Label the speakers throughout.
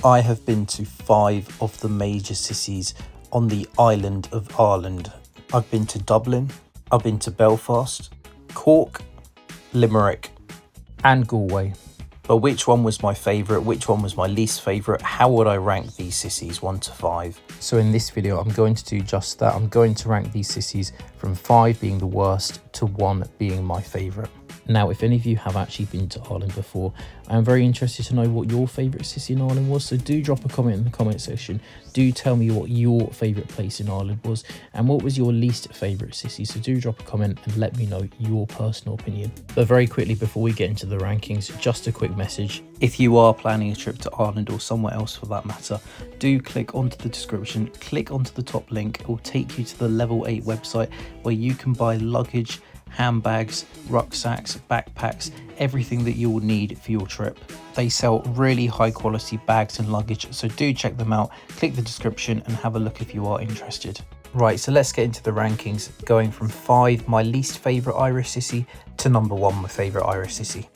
Speaker 1: I have been to 5 of the major cities on the island of Ireland. I've been to Dublin, I've been to Belfast, Cork, Limerick and Galway. But which one was my favourite, which one was my least favourite, how would I rank these cities 1 to 5? So in this video I'm going to do just that. I'm going to rank these cities from 5 being the worst to 1 being my favourite. Now, if any of you have actually been to Ireland before, I am very interested to know what your favourite city in Ireland was. So do drop a comment in the comment section. Do tell me what your favourite place in Ireland was and what was your least favourite city. So do drop a comment and let me know your personal opinion. But very quickly before we get into the rankings, just a quick message. If you are planning a trip to Ireland or somewhere else for that matter, do click onto the description, click onto the top link. It will take you to the Level 8 website where you can buy luggage, handbags, rucksacks, backpacks, everything that you will need for your trip. They sell really high quality bags and luggage, so do check them out. Click the description and have a look if you are interested. Right, so let's get into the rankings, going from 5, my least favourite Irish city, to number 1, my favourite Irish city.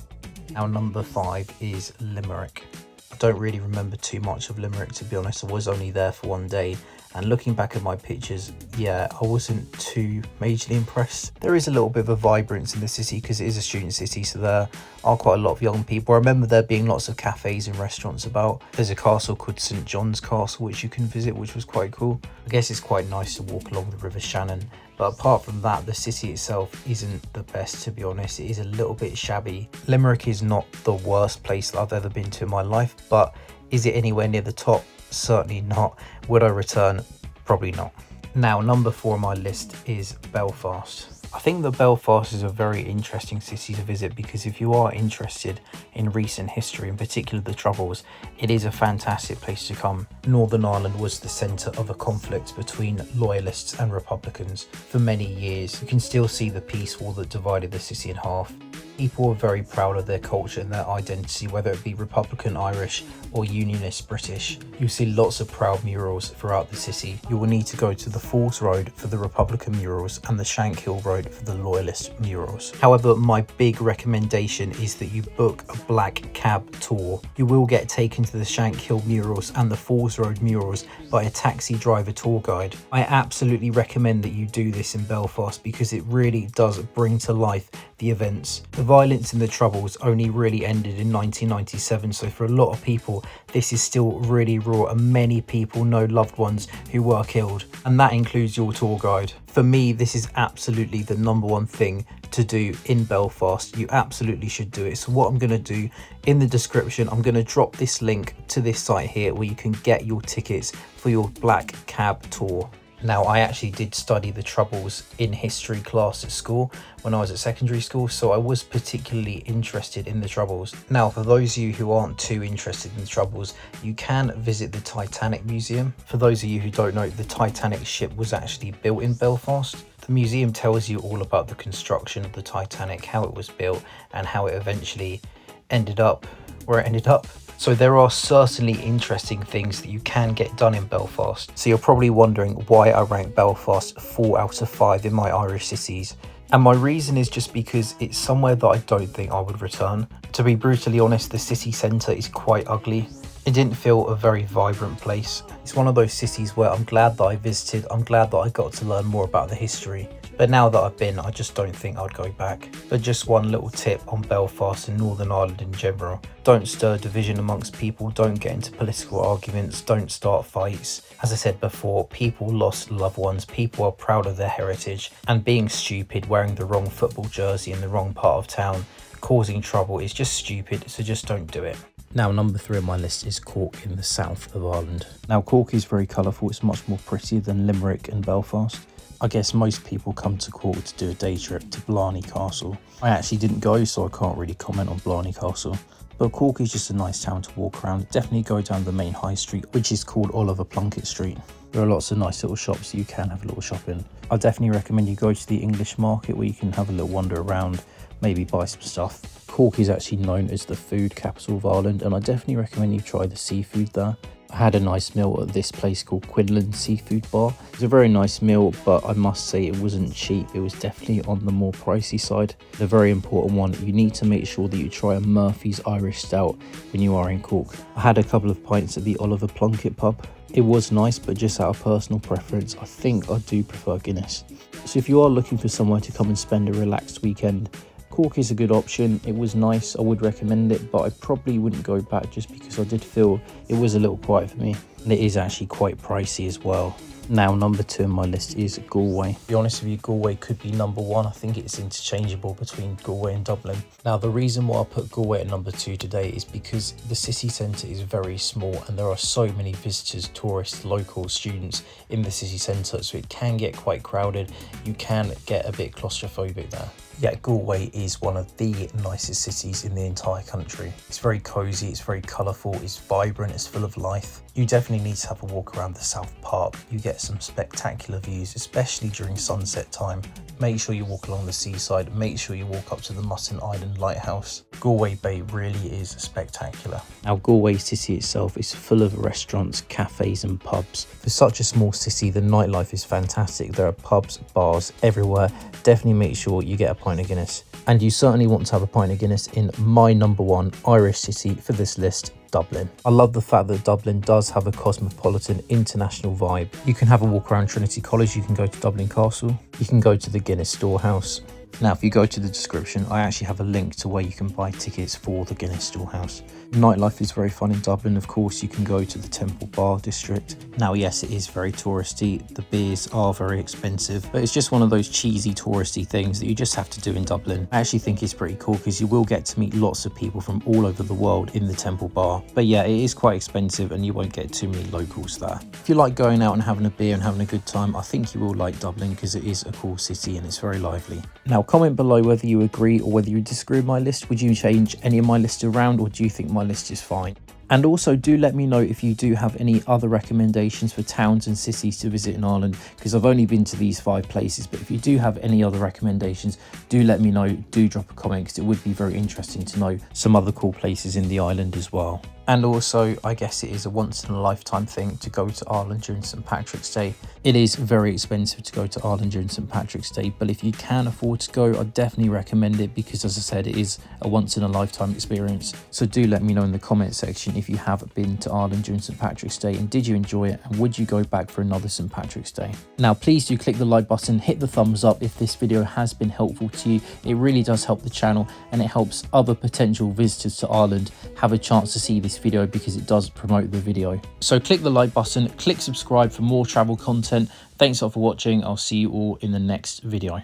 Speaker 1: Now number 5 is Limerick. I don't really remember too much of Limerick, to be honest. I was only there for 1 day. And looking back at my pictures, yeah, I wasn't too majorly impressed. There is a little bit of a vibrance in the city because it is a student city, so there are quite a lot of young people. I remember there being lots of cafes and restaurants about. There's a castle called St John's Castle which you can visit, which was quite cool. I guess it's quite nice to walk along the River Shannon. But apart from that, the city itself isn't the best, to be honest. It is a little bit shabby. Limerick is not the worst place that I've ever been to in my life, but is it anywhere near the top? Certainly not. Would I return? Probably not. Now, number 4 on my list is Belfast. I think that Belfast is a very interesting city to visit because if you are interested in recent history, in particular the Troubles, it is a fantastic place to come. Northern Ireland was the centre of a conflict between loyalists and Republicans for many years. You can still see the peace wall that divided the city in half. People are very proud of their culture and their identity, whether it be Republican Irish or Unionist British. You'll see lots of proud murals throughout the city. You will need to go to the Falls Road for the Republican murals and the Shankill Road for the Loyalist murals. However, my big recommendation is that you book a black cab tour. You will get taken to the Shankill murals and the Falls Road murals by a taxi driver tour guide. I absolutely recommend that you do this in Belfast because it really does bring to life the events. The violence in the Troubles only really ended in 1997, so for a lot of people this is still really raw and many people know loved ones who were killed, and that includes your tour guide. For me, this is absolutely the number 1 thing to do in Belfast. You absolutely should do it. So what I'm going to do in the description, I'm going to drop this link to this site here where you can get your tickets for your black cab tour. Now, I actually did study the Troubles in history class at school when I was at secondary school, so I was particularly interested in the Troubles. Now, for those of you who aren't too interested in the Troubles, you can visit the Titanic Museum. For those of you who don't know, the Titanic ship was actually built in Belfast. The museum tells you all about the construction of the Titanic, how it was built, and how it eventually ended up where it ended up. So there are certainly interesting things that you can get done in Belfast. So you're probably wondering why I rank Belfast 4 out of 5 in my Irish cities. And my reason is just because it's somewhere that I don't think I would return. To be brutally honest, the city centre is quite ugly. It didn't feel a very vibrant place. It's one of those cities where I'm glad that I visited, I'm glad that I got to learn more about the history. But now that I've been, I just don't think I'd go back. But just one little tip on Belfast and Northern Ireland in general. Don't stir division amongst people, don't get into political arguments, don't start fights. As I said before, people lost loved ones, people are proud of their heritage, and being stupid, wearing the wrong football jersey in the wrong part of town, causing trouble is just stupid, so just don't do it. Now, number 3 on my list is Cork in the south of Ireland. Now, Cork is very colourful, it's much more pretty than Limerick and Belfast. I guess most people come to Cork to do a day trip to Blarney Castle. I actually didn't go, so I can't really comment on Blarney Castle. But Cork is just a nice town to walk around. Definitely go down the main high street, which is called Oliver Plunkett Street. There are lots of nice little shops that you can have a little shop in. I definitely recommend you go to the English market where you can have a little wander around, maybe buy some stuff. Cork is actually known as the food capital of Ireland, and I definitely recommend you try the seafood there. I had a nice meal at this place called Quinlan Seafood Bar. It was a very nice meal, but I must say it wasn't cheap. It was definitely on the more pricey side. The very important one, you need to make sure that you try a Murphy's Irish Stout when you are in Cork. I had a couple of pints at the Oliver Plunkett pub. It was nice, but just out of personal preference, I think I do prefer Guinness. So if you are looking for somewhere to come and spend a relaxed weekend, Cork is a good option. It was nice, I would recommend it, but I probably wouldn't go back just because I did feel it was a little quiet for me. And it is actually quite pricey as well. Now, number 2 on my list is Galway. To be honest with you, Galway could be number 1. I think it's interchangeable between Galway and Dublin. Now, the reason why I put Galway at number 2 today is because the city centre is very small and there are so many visitors, tourists, locals, students in the city centre, so it can get quite crowded. You can get a bit claustrophobic there. Yet Galway is one of the nicest cities in the entire country. It's very cosy, it's very colourful, it's vibrant, it's full of life. You definitely need to have a walk around the South Park. You get some spectacular views, especially during sunset time. Make sure you walk along the seaside, make sure you walk up to the Mutton Island Lighthouse. Galway Bay really is spectacular. Now, Galway city itself is full of restaurants, cafes and pubs. For such a small city, the nightlife is fantastic. There are pubs, bars everywhere. Definitely make sure you get a pint of Guinness. And you certainly want to have a pint of Guinness in my number 1 Irish city for this list, Dublin. I love the fact that Dublin does have a cosmopolitan international vibe. You can have a walk around Trinity College, you can go to Dublin Castle, you can go to the Guinness Storehouse. Now, if you go to the description, I actually have a link to where you can buy tickets for the Guinness Storehouse. Nightlife is very fun in Dublin. Of course, you can go to the Temple Bar district. Now, yes, it is very touristy. The beers are very expensive, but it's just one of those cheesy touristy things that you just have to do in Dublin. I actually think it's pretty cool because you will get to meet lots of people from all over the world in the Temple Bar. But yeah, it is quite expensive and you won't get too many locals there. If you like going out and having a beer and having a good time, I think you will like Dublin because it is a cool city and it's very lively. Now, comment below whether you agree or whether you disagree with my list. Would you change any of my lists around, or do you think my list is fine? And also do let me know if you do have any other recommendations for towns and cities to visit in Ireland, because I've only been to these 5 places, but if you do have any other recommendations, do let me know. Do drop a comment because it would be very interesting to know some other cool places in the island as well. And also, I guess it is a once in a lifetime thing to go to Ireland during St. Patrick's Day. It is very expensive to go to Ireland during St. Patrick's Day, but if you can afford to go, I definitely recommend it because, as I said, it is a once in a lifetime experience. So do let me know in the comment section if you have been to Ireland during St. Patrick's Day and did you enjoy it, and would you go back for another St. Patrick's Day? Now, please do click the like button, hit the thumbs up if this video has been helpful to you. It really does help the channel and it helps other potential visitors to Ireland have a chance to see this video because it does promote the video. So click the like button, click subscribe for more travel content. Thanks a lot for watching. I'll see you all in the next video.